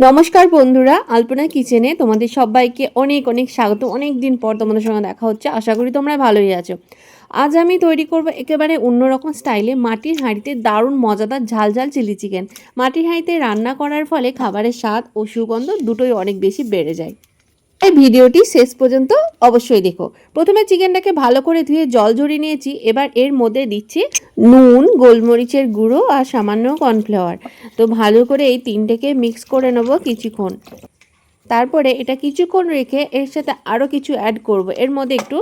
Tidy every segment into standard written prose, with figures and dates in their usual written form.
নমস্কার বন্ধুরা, আলপনা কিচেনে তোমাদের সবাইকে অনেক অনেক স্বাগত। অনেক দিন পর তোমাদের সঙ্গে দেখা হচ্ছে। আশা করি তোমরা ভালোই আছো। আজ আমি তৈরি করব একেবারে অন্যরকম স্টাইলে মাটির হাঁড়িতে দারুণ মজাদার ঝাল ঝাল চিলি চিকেন। মাটির হাঁড়িতে রান্না করার ফলে খাবারের স্বাদ ও সুগন্ধ দুটোই অনেক বেশি বেড়ে যায়। এই ভিডিওটি শেষ পর্যন্ত অবশ্যই দেখো। প্রথমে চিকেনটাকে ভালো করে ধুয়ে জল ঝরিয়ে নিয়েছি। এবার এর মধ্যে দিচ্ছি নুন, গোলমরিচের গুঁড়ো আর সামান্য কর্নফ্লাওয়ার। তো ভালো করে এই তিনটেকে মিক্স করে নেব কিছুক্ষণ। তারপরে এটা কিছুক্ষণ রেখে এর সাথে আরও কিছু অ্যাড করব। এর মধ্যে একটু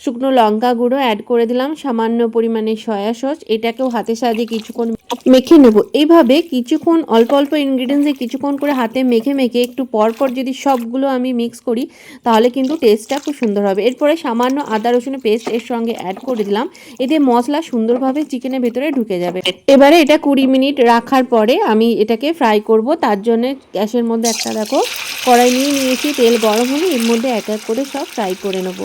শুকনো লঙ্কা গুঁড়ো অ্যাড করে দিলাম, সামান্য পরিমাণে সয়া সস। এটাকেও হাতের সাহায্যে কিছুক্ষণ মেখে নেব। এইভাবে কিছুক্ষণ অল্প অল্প ইনগ্রিডিয়েন্টসে কিছুক্ষণ করে হাতে মেখে মেখে একটু পরপর যদি সবগুলো আমি মিক্স করি তাহলে কিন্তু টেস্টটা খুব সুন্দর হবে। এরপরে সামান্য আদা রসুনের পেস্ট এর সঙ্গে অ্যাড করে দিলাম। এতে মশলা সুন্দরভাবে চিকেনের ভেতরে ঢুকে যাবে। এবারে এটা 20 মিনিট রাখার পরে আমি এটাকে ফ্রাই করব। তার জন্য গ্যাসের মধ্যে একটা দেখো কড়াই নিয়েছি। তেল গরম হলে এর মধ্যে এক এক করে সব ফ্রাই করে নেব।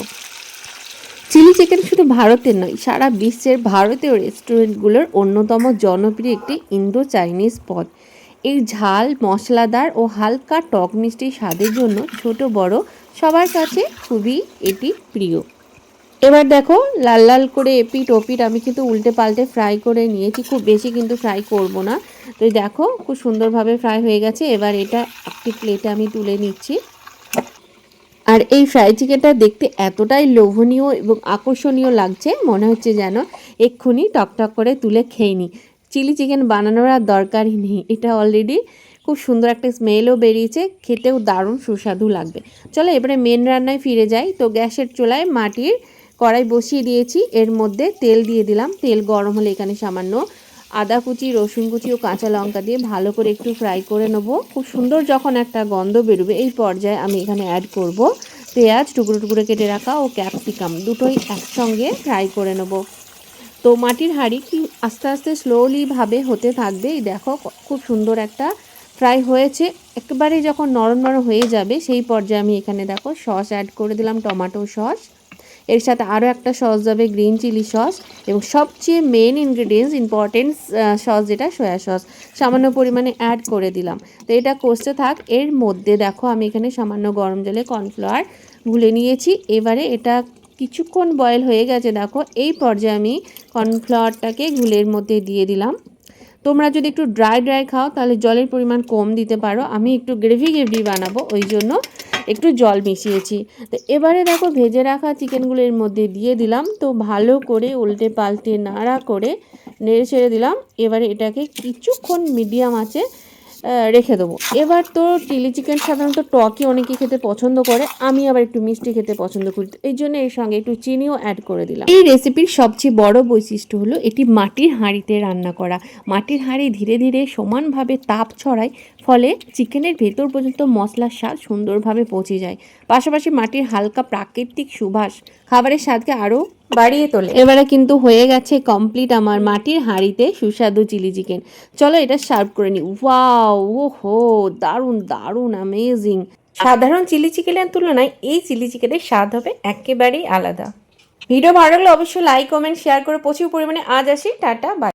চিলি চিকেন শুধু ভারতের নয়, সারা বিশ্বের ভারতীয় রেস্টুরেন্টগুলোর অন্যতম জনপ্রিয় একটি ইন্দো চাইনিজ পদ। এই ঝাল, মশলাদার ও হালকা টক মিষ্টি স্বাদের জন্য ছোট বড় সবার কাছে খুবই এটি প্রিয়। এবার দেখো লাল লাল করে এপিট ওপিট আমি কিন্তু উল্টে পাল্টে ফ্রাই করে নিয়েছি। খুব বেশি কিন্তু ফ্রাই করব না। তো দেখো খুব সুন্দরভাবে ফ্রাই হয়ে গেছে। এবার এটা একটি প্লেটে আমি তুলে নিচ্ছি। আর এই ফ্রাই চিকেনটা দেখতে এতটাই লোভনীয় এবং আকর্ষণীয় লাগছে, মনে হচ্ছে যেন এক্ষুনি টকটক করে তুলে খেয়ে নিই। চিলি চিকেন বানানোর আর দরকারই নেই, এটা অলরেডি খুব সুন্দর একটা স্মেলও বেরিয়েছে, খেতেও দারুণ সুস্বাদু লাগবে। চলো এবারে মেন রান্নায় ফিরে যাই। তো গ্যাসের চুলায় মাটির কড়াই বসিয়ে দিয়েছি। এর মধ্যে তেল দিয়ে দিলাম। তেল গরম হলে এখানে সামান্য আদা কুচি, রসুন কুচি ও কাঁচা লঙ্কা দিয়ে ভালো করে একটু ফ্রাই করে নেব। খুব সুন্দর যখন একটা গন্ধ বেরোবে এই পর্যায়ে আমি এখানে অ্যাড করব পেঁয়াজ টুকরো টুকরো কেটে রাখা ও ক্যাপসিকাম। দুটোই একসঙ্গে ফ্রাই করে নেব। তো মাটির হাঁড়ি কি আস্তে আস্তে স্লোলিভাবে হতে থাকবে। এই দেখো খুব সুন্দর একটা ফ্রাই হয়েছে। একেবারে যখন নরম নরম হয়ে যাবে সেই পর্যায়ে আমি এখানে দেখো সস অ্যাড করে দিলাম, টমেটো সস। এর সাথে আরও একটা সস যাবে, গ্রিন চিলি সস, এবং সবচেয়ে মেন ইনগ্রিডিয়েন্টস ইম্পর্টেন্ট সস যেটা সয়া সস সামান্য পরিমাণে অ্যাড করে দিলাম। তো এটা কষতে থাক। এর মধ্যে দেখো আমি এখানে সামান্য গরম জলে কর্নফ্লাওয়ার গুলে নিয়েছি। এবারে এটা কিছুক্ষণ বয়েল হয়ে গেছে। দেখো এই পর্যায়ে আমি কর্নফ্লাওয়ারটাকে ঘুলের মধ্যে দিয়ে দিলাম। তোমরা যদি একটু ড্রাই ড্রাই খাও তাহলে জলের পরিমাণ কম দিতে পারো। আমি একটু গ্রেভি গ্রেভি বানাবো, ওই জন্য একটু জল মিশিয়েছি। তো এবারে দেখো ভেজে রাখা চিকেনগুলো এর মধ্যে দিয়ে দিলাম। তো ভালো করে উল্টে পাল্টে নাড়া করে নেড়ে ছেড়ে দিলাম। এবারে এটাকে কিছুক্ষণ মিডিয়াম আঁচে রেখে দেবো। এবার তো চিলি চিকেন সাধারণত টকই অনেকে খেতে পছন্দ করে, আমি আবার একটু মিষ্টি খেতে পছন্দ করি। এই জন্য এর সঙ্গে একটু চিনিও অ্যাড করে দিলাম। এই রেসিপির সবচেয়ে বড় বৈশিষ্ট্য হলো এটি মাটির হাঁড়িতে রান্না করা। মাটির হাঁড়ি ধীরে ধীরে সমানভাবে তাপ ছড়ায়, ফলে চিকেনের ভেতর পর্যন্ত মশলার স্বাদ সুন্দরভাবে পৌঁছে যায়। পাশাপাশি মাটির হালকা প্রাকৃতিক সুবাস খাবারের স্বাদকে আরও বাড়িয়ে তোলে। এবারে কিন্তু হয়ে গেছে কমপ্লিট আমার মাটির হাঁড়িতে সুস্বাদু চিলি চিকেন। চলো এটা সার্ভ করে নিই। ওয়াও, ওহো, দারুণ দারুণ অ্যামেজিং। সাধারণ চিলি চিকেনের তুলনায় এই চিলি চিকেনের স্বাদ হবে একেবারেই আলাদা। ভিডিও ভালো লাগলে অবশ্যই লাইক কমেন্ট শেয়ার করে প্রচুর পরিমাণে। আজ আসি, টাটা, বাই।